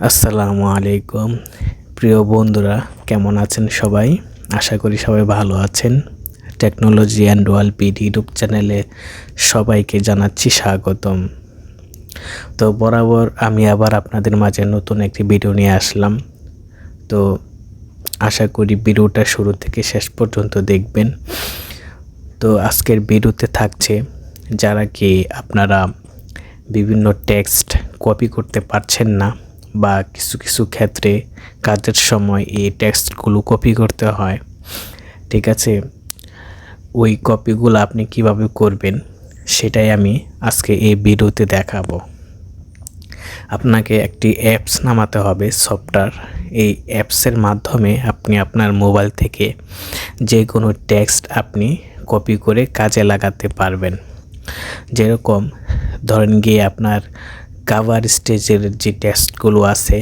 আসসালামু আলাইকুম প্রিয় বন্ধুরা, কেমন আছেন সবাই? আশা করি সবাই ভালো আছেন। টেকনোলজি অ্যান্ড ওয়ার্ল্ড ইউটিউব চ্যানেলে সবাইকে জানাচ্ছি স্বাগতম। তো বরাবর আমি আবার আপনাদের মাঝে নতুন একটি ভিডিও নিয়ে আসলাম। তো আশা করি ভিডিওটা শুরু থেকে শেষ পর্যন্ত দেখবেন। তো আজকের ভিডিওতে থাকছে যারা কি আপনারা বিভিন্ন টেক্সট কপি করতে পারছেন না বা কিছু ক্ষেত্রে কাজের সময় এই টেক্সটগুলো কপি করতে হয়, ঠিক আছে? ওই কপিগুলো আপনি কিভাবে করবেন সেটাই আমি আজকে এই ভিডিওতে দেখাবো। আপনাকে একটি অ্যাপস নামাতে হবে, সফটওয়্যার। এই অ্যাপসের মাধ্যমে আপনি আপনার মোবাইল থেকে যে কোনো টেক্সট আপনি কপি করে কাজে লাগাতে পারবেন। যেরকম ধরেন গিয়ে আপনার কাভার স্টেজের যে টেক্সটগুলো আছে,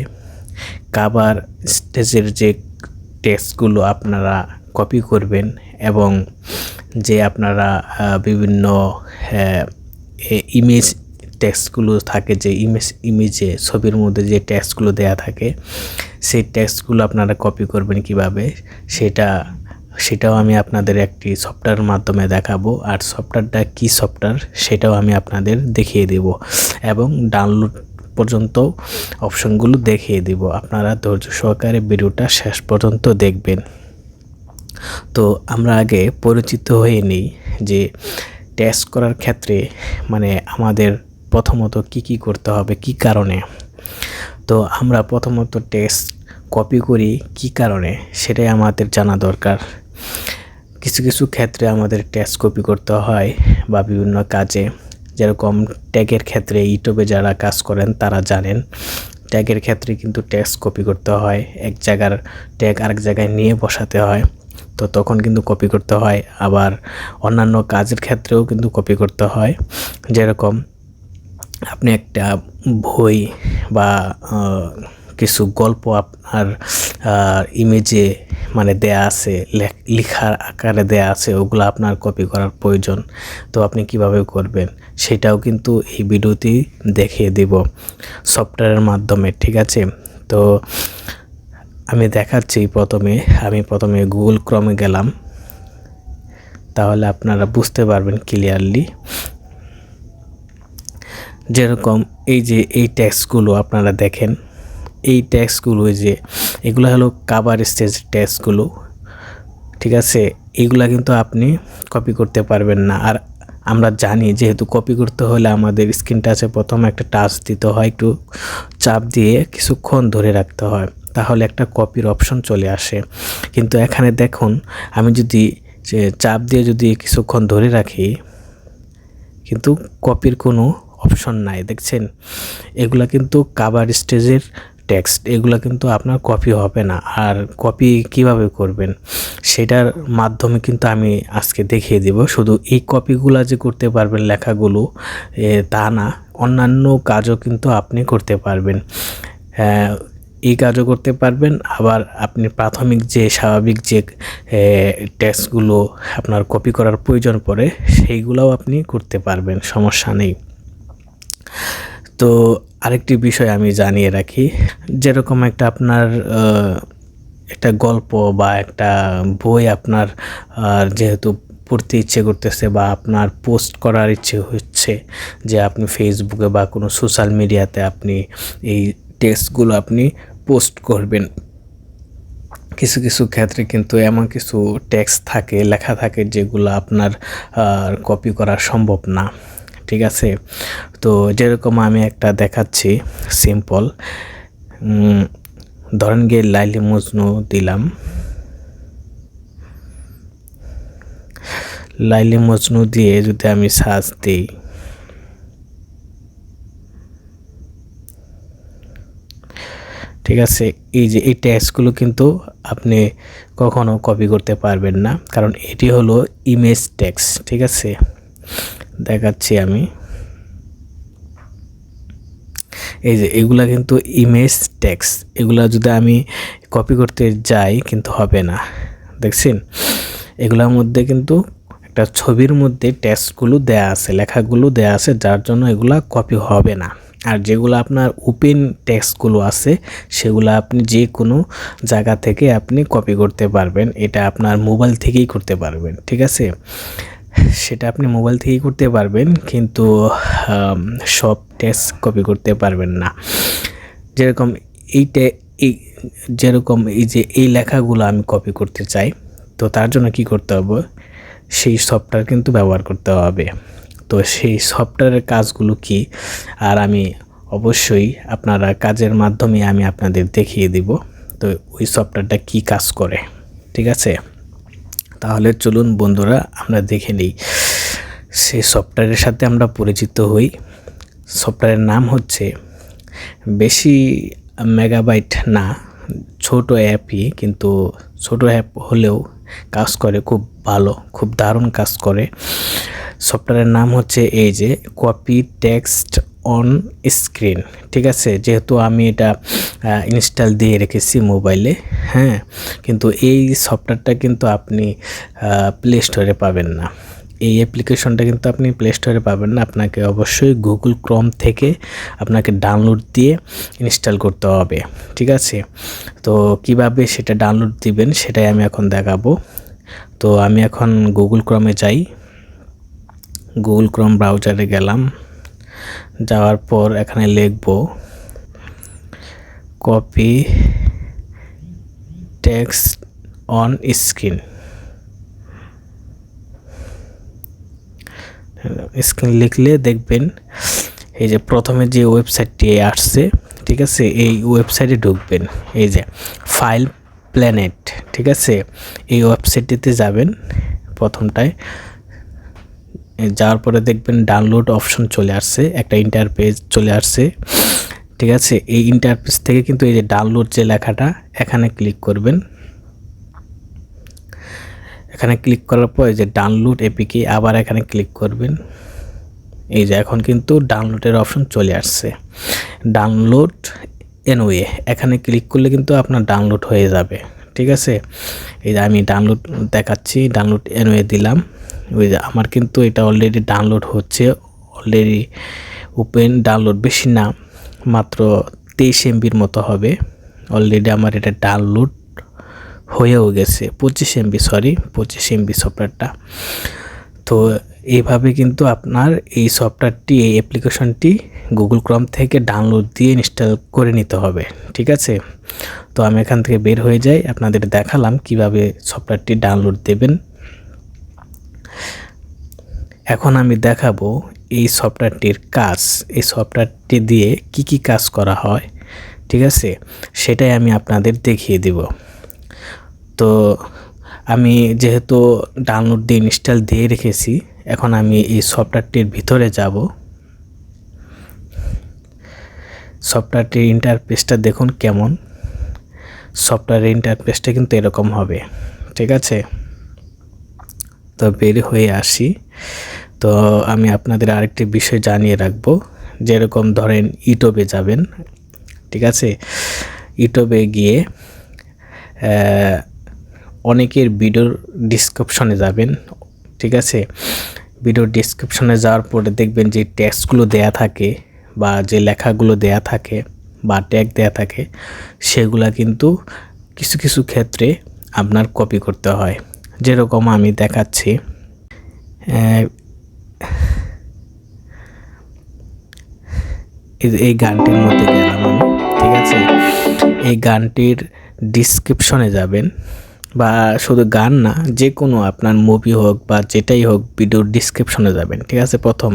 কাভার স্টেজের যে টেক্সটগুলো আপনারা কপি করবেন এবং যে আপনারা বিভিন্ন ইমেজ টেক্সটগুলো থাকে, যে ইমেজে ছবির মধ্যে যে টেক্সটগুলো দেয়া থাকে, সেই টেক্সটগুলো আপনারা কপি করবেন কিভাবে সেটাও আমি আপনাদের একটি সফটওয়্যারের মাধ্যমে দেখাবো। আর সফটওয়্যারটা কী সফটওয়্যার সেটাও আমি আপনাদের দেখিয়ে দেব এবং ডাউনলোড পর্যন্ত অপশনগুলো দেখিয়ে দিব। আপনারা ধৈর্য সহকারে ভিডিওটা শেষ পর্যন্ত দেখবেন। তো আমরা আগে পরিচিত হয়ে নিই যে টেক্সট করার ক্ষেত্রে মানে আমাদের প্রথমত কি করতে হবে, কি কারণে। তো আমরা প্রথমত টেক্সট কপি করি কি কারণে সেটাই আমাদের জানা দরকার। কিছু ক্ষেত্রে আমাদের টেক্সট কপি করতে হয় বা বিভিন্ন কাজে, যেরকম ট্যাগের ক্ষেত্রে ইউটিউবে যারা কাজ করেন তারা জানেন, ট্যাগের ক্ষেত্রে কিন্তু টেক্সট কপি করতে হয়, এক জায়গার ট্যাগ আরেক জায়গায় নিয়ে বসাতে হয়, তো তখন কিন্তু কপি করতে হয়। আবার অন্যান্য কাজের ক্ষেত্রেও কিন্তু কপি করতে হয়। যেরকম আপনি একটা বই বা কিছু গল্প আপনার ইমেজে মানে দেয়া আছে, লেখার আকারে দেয়া আছে, ওগুলো আপনার কপি করার প্রয়োজন। তো আপনি কিভাবে করবেন সেটাও কিন্তু এই ভিডিওতেই দেখিয়ে দেব সফটওয়্যারের মাধ্যমে, ঠিক আছে? তো আমি দেখাচ্ছি। আমি প্রথমে গুগল ক্রমে গেলাম, তাহলে আপনারা বুঝতে পারবেন ক্লিয়ারলি। যেরকম এই যে এই টেক্সটগুলো আপনারা দেখেন, এই টেক্সটগুলো যে এগুলো হলো কাভার স্টেজ টেক্সটগুলো, ঠিক আছে? এইগুলা কিন্তু আপনি কপি করতে পারবেন না। আর আমরা জানি যেহেতু কপি করতে হলে আমাদের স্ক্রিন টাচে প্রথমে একটা টাচ দিতে হয়, একটু চাপ দিয়ে কিছুক্ষণ ধরে রাখতে হয়, তাহলে একটা কপির অপশন চলে আসে। কিন্তু এখানে দেখুন, আমি যদি চাপ দিয়ে যদি কিছুক্ষণ ধরে রাখি কিন্তু কপির কোনো অপশন নাই, দেখছেন? এগুলা কিন্তু কাভার স্টেজের টেক্সট, এগুলা কিন্তু আপনার কপি হবে না। আর কপি কিভাবে করবেন সেটার মাধ্যমে কিন্তু আমি আজকে দেখিয়ে দেব। শুধু এই কপিগুলা যে করতে পারবেন লেখাগুলো তা না, অন্যান্য কাজও কিন্তু আপনি করতে পারবেন। এই কাজও করতে পারবেন, আবার আপনি প্রাথমিক যে স্বাভাবিক যে টেক্সটগুলো আপনার কপি করার প্রয়োজন পড়ে সেইগুলোও আপনি করতে পারবেন, সমস্যা নেই। তো আরেকটি বিষয় আমি জানিয়ে রাখি, যেরকম আপনার একটা গল্প বা একটা বই আপনার যেহেতু পড়তে ইচ্ছে করতেছে বা আপনার পোস্ট করার ইচ্ছে হচ্ছে, যে আপনি ফেসবুকে বা কোনো সোশ্যাল মিডিয়াতে আপনি এই টেক্সটগুলো আপনি পোস্ট করবেন। কিছু ক্ষেত্রে কিন্তু এমন কিছু টেক্সট থাকে, লেখা থাকে, যেগুলো আপনার কপি করা সম্ভব না, ঠিক আছে? তো যেরকম আমি একটা দেখাচ্ছি সিম্পল, ধরেন গিয়ে লাইলি মজনু দিলাম, লাইলি মজনু দিয়ে যদি আমি সার্চ দিই, ঠিক আছে? এই যে এই টেক্সটগুলো কিন্তু আপনি কখনো কপি করতে পারবেন না, কারণ এটি হলো ইমেজ টেক্সট, ঠিক আছে? দেখাচ্ছি আমি, এই যে এগুলা কিন্তু ইমেজ টেক্সট, এগুলা যদি আমি কপি করতে যাই কিন্তু হবে না, দেখছেন? এগুলোর মধ্যে কিন্তু একটা ছবির মধ্যে টেক্সটগুলো দেয়া আছে, লেখাগুলো দেয়া আছে, যার জন্য এগুলা কপি হবে না। আর যেগুলো আপনার ওপেন টেক্সটগুলো আছে সেগুলো আপনি যে কোনো জায়গা থেকে আপনি কপি করতে পারবেন, এটা আপনার মোবাইল থেকেই করতে পারবেন, ঠিক আছে। সেটা আপনি মোবাইল থেকেই করতে পারবেন, কিন্তু সব টেক্সট কপি করতে পারবেন না। যেরকম যেরকম এই যে এই লেখাগুলো আমি কপি করতে চাই, তো তার জন্য কি করতে হবে, সেই সফটওয়্যার কিন্তু ব্যবহার করতে হবে। তো সেই সফটওয়্যারের কাজগুলো কি, আর আমি অবশ্যই আপনারা কাজের মাধ্যমে আমি আপনাদের দেখিয়ে দিব তো ওই সফটওয়্যারটা কি কাজ করে, ঠিক আছে। তাহলে চলুন বন্ধুরা আমরা দেখে নিই, সেই সফটওয়্যারের সাথে আমরা পরিচিত হই। সফটওয়্যারের নাম হচ্ছে, বেশি মেগাবাইট না, ছোট অ্যাপই, কিন্তু ছোট অ্যাপ হলেও কাজ করে খুব ভালো, খুব দারুণ কাজ করে। সফটওয়্যারের নাম হচ্ছে এই যে কপি টেক্সট অন স্ক্রিন, ঠিক আছে। যেহেতু আমি এটা ইনস্টল দিয়ে রেখেছি মোবাইলে, হ্যাঁ, কিন্তু এই সফটওয়্যারটা কিন্তু আপনি প্লে স্টোরে পাবেন না। এই অ্যাপ্লিকেশনটা কিন্তু আপনি প্লে স্টোরে পাবেন না, আপনাকে অবশ্যই গুগল ক্রোম থেকে আপনাকে ডাউনলোড দিয়ে ইনস্টল করতে হবে, ঠিক আছে। তো কিভাবে সেটা ডাউনলোড দিবেন সেটাই আমি এখন দেখাবো। তো আমি এখন গুগল ক্রোমে যাই, গুগল ক্রোম ব্রাউজারে গেলাম, যাওয়ার পর এখানে লিখব copy text on screen. Screen লিখলে দেখবেন এই যে প্রথমে যে ওয়েবসাইটটি আসছে, ঠিক আছে, এই ওয়েবসাইটে ঢুকবেন, এই যে ফাইল প্ল্যানেট, ঠিক আছে, এই ওয়েবসাইটটিতে যাবেন। প্রথমটায় যাওয়ার পরে দেখবেন ডাউনলোড অপশন চলে আসছে, একটা ইন্টারপেজ চলে আসছে, ঠিক আছে। এই ইন্টারপেজ থেকে কিন্তু এই যে ডাউনলোড যে লেখাটা, এখানে ক্লিক করবেন। এখানে ক্লিক করার পর এই যে ডাউনলোড এপিকে, আবার এখানে ক্লিক করবেন। এই যে এখন কিন্তু ডাউনলোডের অপশন চলে আসছে, ডাউনলোড এনওয়ে, এখানে ক্লিক করলে কিন্তু আপনার ডাউনলোড হয়ে যাবে, ঠিক আছে। এই যে আমি ডাউনলোড দেখাচ্ছি, ডাউনলোড এনওয়ে দিলাম, ওই যে আমার কিন্তু এটা অলরেডি ডাউনলোড হচ্ছে, অলরেডি ওপেন ডাউনলোড, বেশি না, মাত্র 23 এমবির মতো হবে। অলরেডি আমার এটা ডাউনলোড হয়েও গেছে, 25 এমবি সফটওয়্যারটা। তো এইভাবে কিন্তু আপনার এই সফটওয়্যারটি, এই অ্যাপ্লিকেশনটি গুগল ক্রোম থেকে ডাউনলোড দিয়ে ইনস্টল করে নিতে হবে, ঠিক আছে। তো আমি এখান থেকে বের হয়ে যাই, আপনাদের দেখালাম কিভাবে সফটওয়্যারটি ডাউনলোড দেবেন। এখন আমি দেখাবো এই সফটওয়্যারটির কাজ, এই সফটওয়্যারটি দিয়ে কি কি কাজ করা হয়, ঠিক আছে, সেটাই আমি আপনাদের দেখিয়ে দিব। তো আমি যেহেতু ডাউনলোড দিয়ে ইনস্টল দিয়ে রেখেছি, এখন আমি এই সফটওয়্যারটির ভিতরে যাব। সফটওয়্যারটির ইন্টারফেসটা দেখুন কেমন, সফটওয়্যারের ইন্টারফেসটা কিন্তু এরকম হবে, ঠিক আছে। তো বের হয়ে আসি। তো আমি আপনাদের আরেকটি বিষয় জানিয়ে রাখবো, যেরকম ধরেন ইউটিউবে যাবেন, ঠিক আছে, ইউটিউবে গিয়ে অনেকের ভিডিওর ডিসক্রিপশনে যাবেন, ঠিক আছে। ভিডিওর ডিসক্রিপশনে যাওয়ার পরে দেখবেন যে টেক্সটগুলো দেয়া থাকে বা যে লেখাগুলো দেয়া থাকে বা ট্যাগ দেয়া থাকে, সেগুলা কিন্তু কিছু কিছু ক্ষেত্রে আপনার কপি করতে হয়। যেরকম আমি দেখাচ্ছি, এই গানটির মধ্যে গেলাম আমি, ঠিক আছে। এই গানটির ডিসক্রিপশনে যাবেন, বা শুধু গান না, যে কোনো আপনার মুভি হোক বা যেটাই হোক, ভিডিওর ডিসক্রিপশনে যাবেন, ঠিক আছে। প্রথম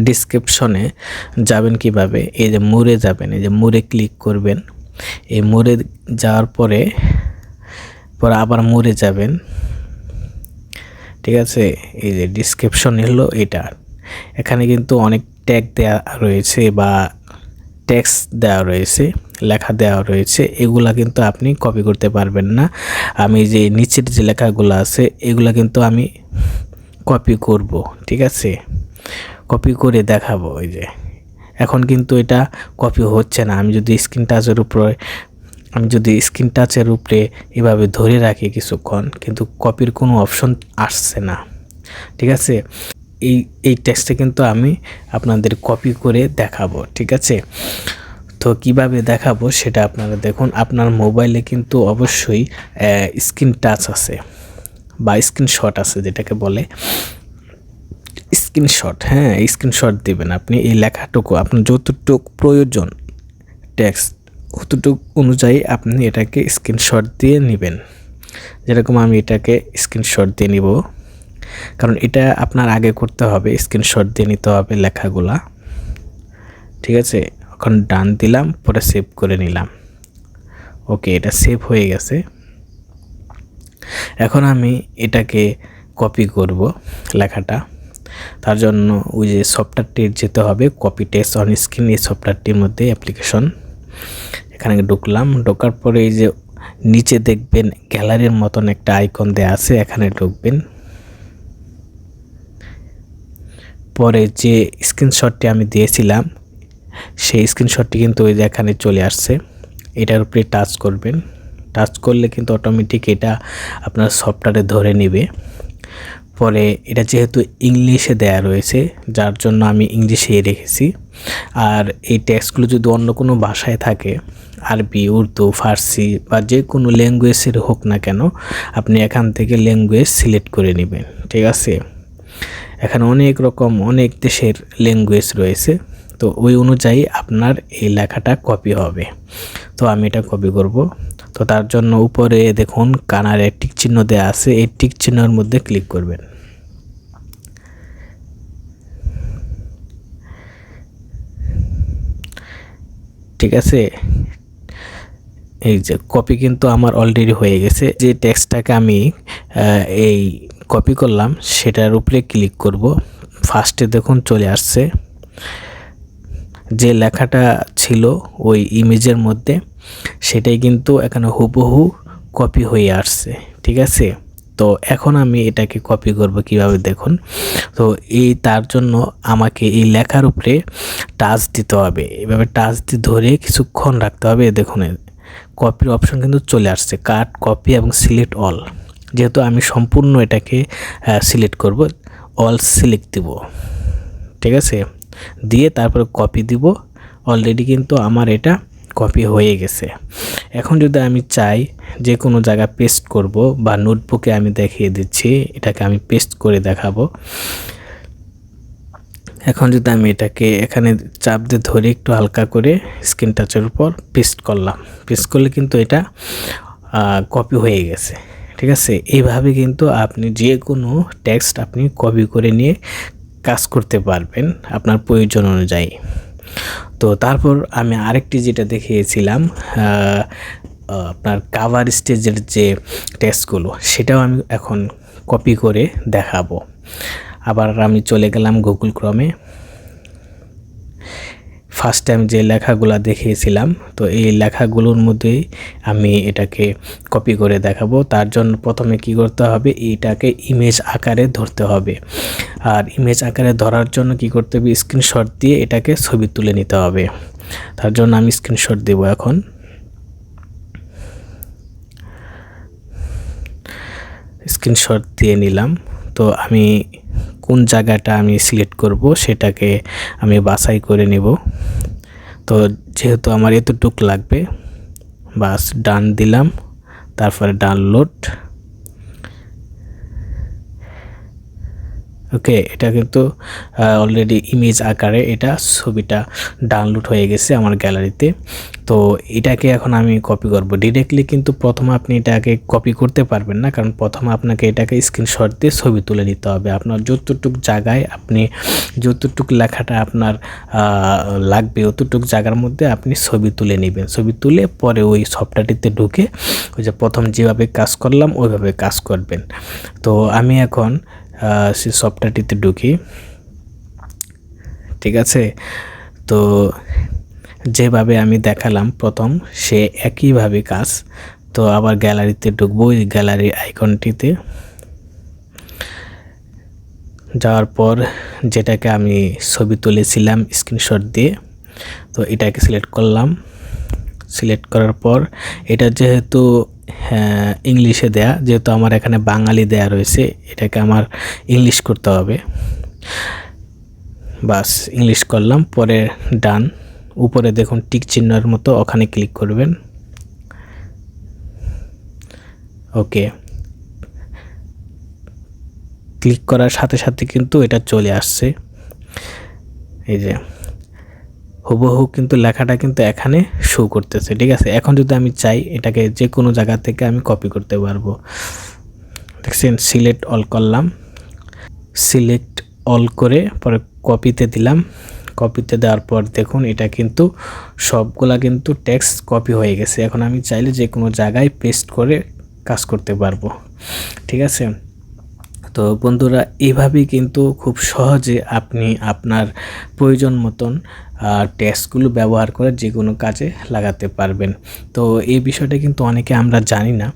ডিসক্রিপশনে যাবেন কিভাবে, এই যে মোড়ে যাবেন, এই যে মোড়ে ক্লিক করবেন। এই মোড়ে যাওয়ার পরে আবার মোড়ে যাবেন, ঠিক আছে। এই যে ডিসক্রিপশন হলো এটা, এখানে কিন্তু অনেক ট্যাগ দেওয়া রয়েছে বা টেক্সট দেওয়া রয়েছে, লেখা দেওয়া রয়েছে, এগুলা কিন্তু আপনি কপি করতে পারবেন না। আমি যে নিচের যে লেখাগুলো আছে এগুলা কিন্তু আমি কপি করব, ঠিক আছে, কপি করে দেখাবো। এই যে এখন কিন্তু এটা কপি হচ্ছে না। আমি যদি স্ক্রিন টাচের উপরে এভাবে ধরে রাখি কিছুক্ষণ, কিন্তু কপির কোনো অপশন আসছে না, ঠিক আছে। এই এই টেক্সটটা কিন্তু আমি আপনাদের কপি করে দেখাবো, ঠিক আছে। তো কিভাবে দেখাবো সেটা আপনারা দেখুন। আপনার মোবাইলে কিন্তু অবশ্যই স্ক্রিন টাচ আছে বা স্ক্রিনশট আছে, যেটাকে বলে স্ক্রিনশট। হ্যাঁ, স্ক্রিনশট দিবেন আপনি। এই লেখাটুকু আপনার যতটুকু প্রয়োজন টেক্সট অতটুকু অনুযায়ী আপনি এটাকে স্ক্রিনশট দিয়ে নেবেন। যেরকম আমি এটাকে স্ক্রিনশট দিয়ে নিব, কারণ এটা আপনার আগে করতে হবে, স্ক্রিনশট দিয়ে নিতে হবে লেখাগুলা, ঠিক আছে। এখন ডান দিলাম, পরে সেভ করে নিলাম। ওকে, এটা সেভ হয়ে গেছে। এখন আমি এটাকে কপি করব লেখাটা। তার জন্য ওই যে সফটওয়্যারটি যেতে হবে, কপি টেক্সট অন স্ক্রিন, এই সফটওয়্যারটির মধ্যে অ্যাপ্লিকেশন। এখানে ঢুকলাম, ঢোকার পরে এই যে নিচে দেখবেন গ্যালারির মতন একটা আইকন দেয়া আছে, এখানে ঢুকবেন। পরে যে স্ক্রিনশটটি আমি দিয়েছিলাম সেই স্ক্রিনশটটি কিন্তু ওই যে এখানে চলে আসছে। এটার উপরে টাচ করবেন। টাচ করলে কিন্তু অটোমেটিক এটা আপনার সফটওয়্যারে ধরে নেবে। পরে এটা যেহেতু ইংলিশে দেয়া রয়েছে, যার জন্য আমি ইংলিশেই রেখেছি। আর এই টেক্সটগুলো যদি অন্য কোনো ভাষায় থাকে, আরবি, উর্দু, ফার্সি বা যে কোনো ল্যাঙ্গুয়েজের হোক না কেন, আপনি এখান থেকে ল্যাঙ্গুয়েজ সিলেক্ট করে নেবেন, ঠিক আছে। এখানে অনেক রকম অনেক দেশের ল্যাঙ্গুয়েজ রয়েছে, তো ওই অনুযায়ী আপনার এই লেখাটা কপি হবে। তো আমি এটা কপি করব। তো তার জন্য উপরে দেখুন কানারে টিক চিহ্ন দেওয়া আছে, এই টিক চিহ্নের মধ্যে ক্লিক করবেন। ঠিক আছে, এই যে কপি কিন্তু আমার অলরেডি হয়ে গেছে। যে টেক্সটটাকে আমি এই কপি করলাম সেটার উপরে ক্লিক করব। ফার্স্টে দেখুন চলে আসছে যে লেখাটা ছিল ওই ইমেজের মধ্যে, সেটাই কিন্তু এখানে হুবহু কপি হয়ে আসছে, ঠিক আছে। তো এখন আমি এটাকে কপি করব কিভাবে দেখুন। তো তার জন্য আমাকে এই লেখার উপরে টাচ দিতে হবে, এভাবে টাচ দিয়ে ধরে কিছুক্ষণ রাখতে হবে। দেখুন কপির অপশন কিন্তু চলে আসছে, কাট, কপি এবং সিলেক্ট অল। যেহেতু আমি সম্পূর্ণ এটাকে সিলেক্ট করব, অল সিলেক্ট দিব, ঠিক আছে। দিয়ে তারপরে কপি দিব। অলরেডি কিন্তু আমার এটা কপি হয়ে গেছে। এখন যদি আমি চাই যে কোনো জায়গায় পেস্ট করব, বা নোটবুকে আমি দেখিয়ে দিচ্ছি, এটাকে আমি পেস্ট করে দেখাবো। এখন যদি আমি এটাকে এখানে চাপ দিয়ে ধরে একটু হালকা করে স্ক্রিন টাচের উপর পেস্ট করলাম, পেস্ট করলে কিন্তু এটা কপি হয়ে গেছে, ঠিক আছে। এইভাবে কিন্তু আপনি যে কোনো টেক্সট আপনি কপি করে নিয়ে কাজ করতে পারবেন আপনার প্রয়োজন অনুযায়ী। তো তারপর আমি আরেকটি যেটা দেখিয়েছিলাম আপনার কাভার স্টেজের যে টেক্সটগুলো, সেটাও আমি এখন কপি করে দেখাবো। আবার আমি চলে গেলাম গুগল ক্রমে। ফার্স্ট টাইম যে লেখাগুলো দেখিয়েছিলাম, তো এই লেখাগুলোর মধ্যেই আমি এটাকে কপি করে দেখাবো। তার জন্য প্রথমে কি করতে হবে, এইটাকে ইমেজ আকারে ধরতে হবে। আর ইমেজ আকারে ধরার জন্য কি করতে হবে, স্ক্রিনশট দিয়ে এটাকে ছবি তুলে নিতে হবে। তার জন্য আমি স্ক্রিনশট দেব। এখন স্ক্রিনশট দিয়ে নিলাম। তো আমি কোন জায়গাটা আমি সিলেক্ট করব সেটাকে আমি বাছাই করে নেব। তো যেহেতু আমার এতটুক লাগবে, বাস ডান দিলাম, তারপরে ডাউনলোড। ওকে, এটা কিন্তু অলরেডি ইমেজ আকারে এটা ছবিটা ডাউনলোড হয়ে গেছে আমার গ্যালারিতে। তো এটাকে এখন আমি কপি করব। ডিরেক্টলি কিন্তু প্রথমে আপনি এটাকে কপি করতে পারবেন না, কারণ প্রথমে আপনাকে এটাকে স্ক্রিনশট দিয়ে ছবি তুলে নিতে হবে। আপনার যতটুক জায়গায় আপনি যতটুক লেখাটা আপনার লাগবে অতটুক জায়গার মধ্যে আপনি ছবি তুলে নেবেন। ছবি তুলে পরে ওই সফটওয়্যারটিতে ঢুকে ওই যে প্রথম যেভাবে কাজ করলাম ওইভাবে কাজ করবেন। তো আমি এখন সে সফটওয়্যারটিতে ঢুকি, ঠিক আছে। তো যেভাবে আমি দেখালাম প্রথম, সে একইভাবে কাজ। তো আবার গ্যালারিতে ঢুকবো, ওই গ্যালারি আইকনটিতে যাওয়ার পর যেটাকে আমি ছবি তুলেছিলাম স্ক্রিনশট দিয়ে, তো এটাকে সিলেক্ট করলাম। সিলেক্ট করার পর এটা যেহেতু ইংলিশে দেয়া, যেহেতু আমার এখানে বাঙালি দেয়া রয়েছে, এটাকে আমার ইংলিশ করতে হবে। বাস ইংলিশ করলাম, পরে ডান। উপরে দেখুন টিক চিহ্নের মতো, ওখানে ক্লিক করবেন। ওকে, ক্লিক করার সাথে সাথে কিন্তু এটা চলে আসছে। এই যে হুবহু কিন্তু লেখাটা কিন্তু এখানে শো করতেছে, ঠিক আছে। এখন যদি আমি চাই এটাকে যে কোনো জায়গা থেকে আমি কপি করতে পারবো। দেখছেন, সিলেক্ট অল করলাম, সিলেক্ট অল করে পরে কপিতে দিলাম। কপিতে দেওয়ার পর দেখুন এটা কিন্তু সবগুলা কিন্তু টেক্সট কপি হয়ে গেছে। এখন আমি চাইলে যে কোনো জায়গায় পেস্ট করে কাজ করতে পারবো, ঠিক আছে। তো বন্ধুরা, এইভাবেই কিন্তু খুব সহজে আপনি আপনার প্রয়োজন মতন টেক্সটগুলো ব্যবহার করে যে কোনো কাজে লাগাতে পারবেন। তো এই বিষয়টা কিন্তু অনেকে আমরা জানি না।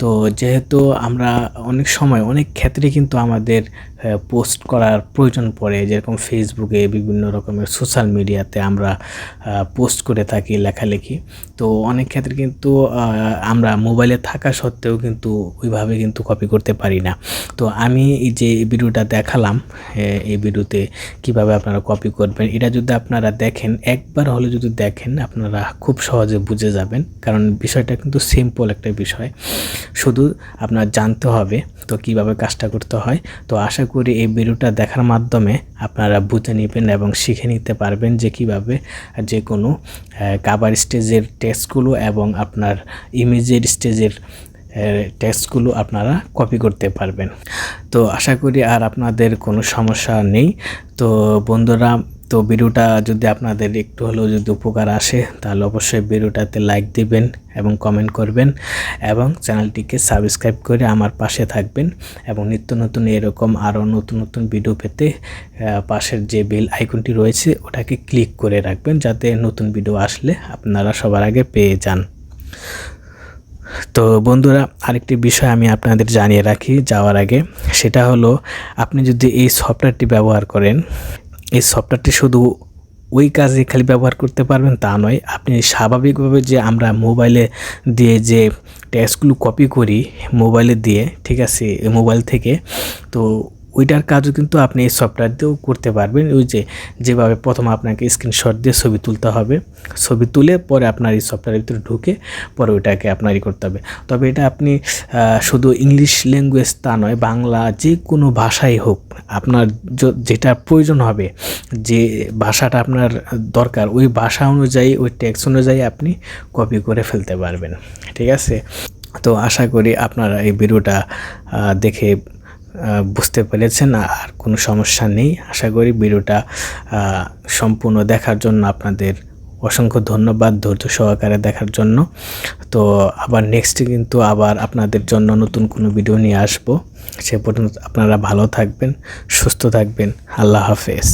তো যেহেতু আমরা অনেক সময় অনেক ক্ষেত্রে কিন্তু আমাদের পোস্ট করার প্রয়োজন পড়ে, যেরকম ফেসবুকে, বিভিন্ন রকমের সোশ্যাল মিডিয়াতে আমরা পোস্ট করে থাকি লেখালেখি। তো অনেক ক্ষেত্রে কিন্তু আমরা মোবাইলে থাকা সত্ত্বেও কিন্তু ওইভাবে কিন্তু কপি করতে পারি না। তো আমি এই যে ভিডিওটা দেখালাম, এই ভিডিওতে কিভাবে আপনারা কপি করবেন, এটা যদি আপনারা দেখেন, একবার হলে যদি দেখেন, আপনারা খুব সহজে বুঝে যাবেন। কারণ বিষয়টা কিন্তু সিম্পল একটা বিষয়, শুধু আপনার জানতে হবে তো কিভাবে কাজটা করতে হয়। তো আশা করি এই ভিডিওটা দেখার মাধ্যমে আপনারা বুঝে নেবেন এবং শিখে নিতে পারবেন যে কিভাবে যে কোনো কাভার স্টেজের টেক্সটগুলো এবং আপনার ইমেজের স্টেজের টেক্সটগুলো আপনারা কপি করতে পারবেন। তো আশা করি আর আপনাদের কোনো সমস্যা নেই। তো বন্ধুরা, তো ভিডিওটা যদি আপনাদের একটু হলেও যদি উপকার আসে, তাহলে অবশ্যই ভিডিওটাতে লাইক দিবেন এবং কমেন্ট করবেন এবং চ্যানেলটিকে সাবস্ক্রাইব করে আমার পাশে থাকবেন। এবং নিত্য নতুন এরকম আরও নতুন নতুন ভিডিও পেতে পাশের যে বেল আইকনটি রয়েছে ওটাকে ক্লিক করে রাখবেন, যাতে নতুন ভিডিও আসলে আপনারা সবার আগে পেয়ে যান। তো বন্ধুরা, আরেকটি বিষয় আমি আপনাদের জানিয়ে রাখি যাওয়ার আগে, সেটা হলো আপনি যদি এই সফটওয়্যারটি ব্যবহার করেন, এই সফটওয়্যারটি শুধু ওই কাজে খালি ব্যবহার করতে পারবেন তা নয়, আপনি স্বাভাবিকভাবে যে আমরা মোবাইলে দিয়ে যে টেক্সটগুলো কপি করি মোবাইলে দিয়ে, ঠিক আছে, মোবাইল থেকে, তো ওইটার কাজও কিন্তু আপনি এই সফটওয়্যার দিয়েও করতে পারবেন। ওই যেভাবে প্রথম আপনাকে স্ক্রিনশট দিয়ে ছবি তুলতে হবে, ছবি তুলে পরে আপনার এই সফটওয়্যারের ভিতরে ঢুকে পরে ওইটাকে আপনারই করতে হবে। তবে এটা আপনি শুধু ইংলিশ ল্যাঙ্গুয়েজ তা নয়, বাংলা যে কোনো ভাষাই হোক, আপনার যেটা প্রয়োজন হবে, যে ভাষাটা আপনার দরকার, ওই ভাষা অনুযায়ী, ওই টেক্সট অনুযায়ী আপনি কপি করে ফেলতে পারবেন, ঠিক আছে। তো আশা করি আপনারা এই ভিডিওটা দেখে বুঝতে পেরেছেন, আর কোনো সমস্যা নেই। আশা করি ভিডিওটা সম্পূর্ণ দেখার জন্য আপনাদের অসংখ্য ধন্যবাদ, ধৈর্য সহকারে দেখার জন্য। তো আবার নেক্সটে কিন্তু আবার আপনাদের জন্য নতুন কোনো ভিডিও নিয়ে আসবো। সে পর্যন্ত আপনারা ভালো থাকবেন, সুস্থ থাকবেন। আল্লাহ হাফেজ।